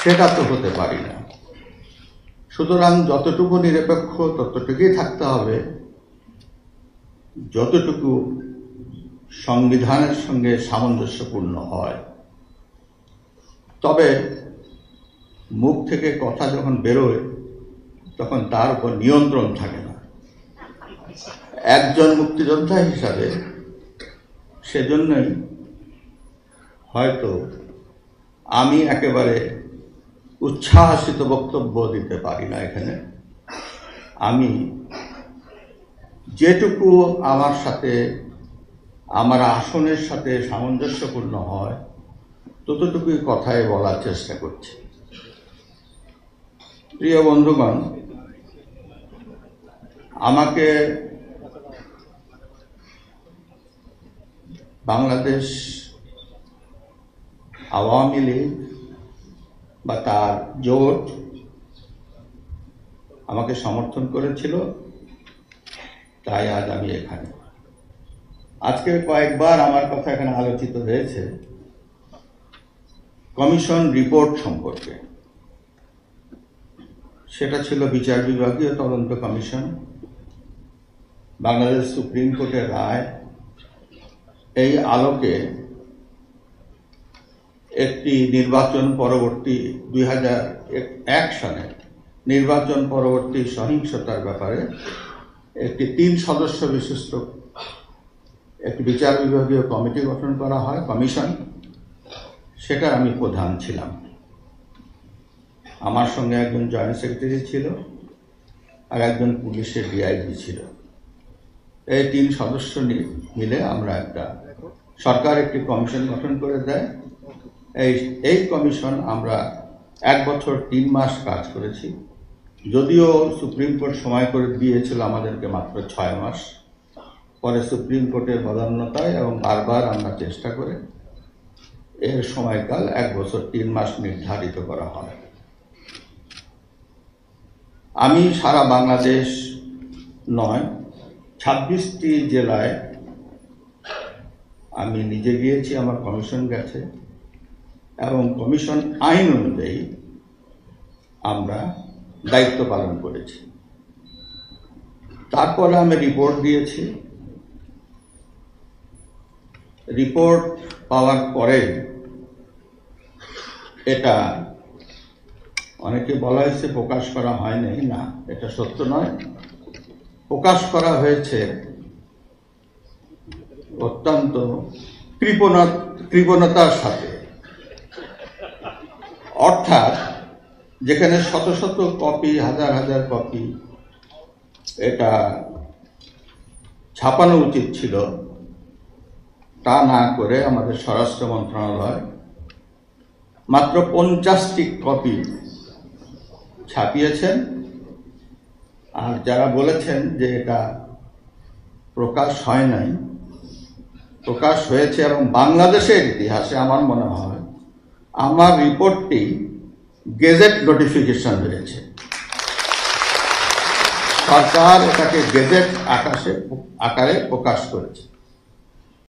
সেটা তো হতে পারি না। সুতরাং যতটুকু নিরপেক্ষ ততটুকুই থাকতে হবে যতটুকু সংবিধানের সঙ্গে সামঞ্জস্যপূর্ণ হয়। তবে মুখ থেকে কথা যখন বেরোয় তখন তার উপর নিয়ন্ত্রণ থাকে না। একজন মুক্তিযোদ্ধা হিসাবে সেজন্যই হয়তো আমি একেবারে উচ্ছ্বাসিত বক্তব্য দিতে পারি না। এখানে আমি যেটুকু আমার সাথে আমার আসনের সাথে সামঞ্জস্যপূর্ণ হয় ততটুকুই কথায় বলার চেষ্টা করছি। প্রিয় বন্ধুগণ, আমাকে বাংলাদেশ আওয়ামী লীগ বা তার জোট আমাকে সমর্থন করেছিল, তাই আজ আমি এখানে। আজকে কয়েকবার আমার কথা এখানে আলোচিত হয়েছে কমিশন রিপোর্ট সম্পর্কে। সেটা ছিল বিচার বিভাগীয় তদন্ত কমিশন, বাংলাদেশ সুপ্রিম কোর্টের রায়। এই আলোকে একটি নির্বাচন পরবর্তী 2001 সালে নির্বাচন পরবর্তী সহিংসতার ব্যাপারে একটি 3 সদস্য বিশিষ্ট একটি বিচার বিভাগীয় কমিটি গঠন করা হয়, কমিশন। সেটা আমি প্রধান ছিলাম। আমার সঙ্গে একজন জয়েন্ট সেক্রেটারি ছিল আর একজন পুলিশের ডিআইজি ছিল। এই 3 সদস্য মিলে আমরা সরকার একটি কমিশন গঠন করে দেয়। এই কমিশন আমরা 1 বছর 3 মাস কাজ করেছি, যদিও সুপ্রিম কোর্ট সময় করে দিয়েছিল আমাদেরকে মাত্র 6 মাস। পরে সুপ্রিম কোর্টের বদান্যতায় এবং বারবার আমরা চেষ্টা করে এর সময়কাল 1 বছর 3 মাস নির্ধারিত করা হয়। আমি সারা বাংলাদেশ নয়, 26টি জেলায় আমি নিজে গিয়েছি, আমার কমিশন গেছে, এবং কমিশন আইন অনুযায়ী আমরা দায়িত্ব পালন করেছি। তারপরে আমি রিপোর্ট দিয়েছি। রিপোর্ট পাওয়ার পরে এটা অনেকে বলা হয়েছে প্রকাশ করা হয় নাই। না, এটা সত্য নয়। প্রকাশ করা হয়েছে অত্যন্ত কৃপণতার সাথে। অর্থাৎ যেখানে শত শত কপি, হাজার হাজার কপি এটা ছাপানো উচিত ছিল, তা না করে আমাদের স্বরাষ্ট্র মন্ত্রণালয় মাত্র 50টি কপি ছাপিয়েছেন। আর যারা বলেছেন যে এটা প্রকাশ হয় নাই, প্রকাশ হয়েছে। এবং বাংলাদেশের ইতিহাসে আমার মনে হয় আমার রিপোর্টটি গেজেট নোটিফিকেশন হয়েছে। সরকার এটাকে গেজেট আকারে প্রকাশ করেছে।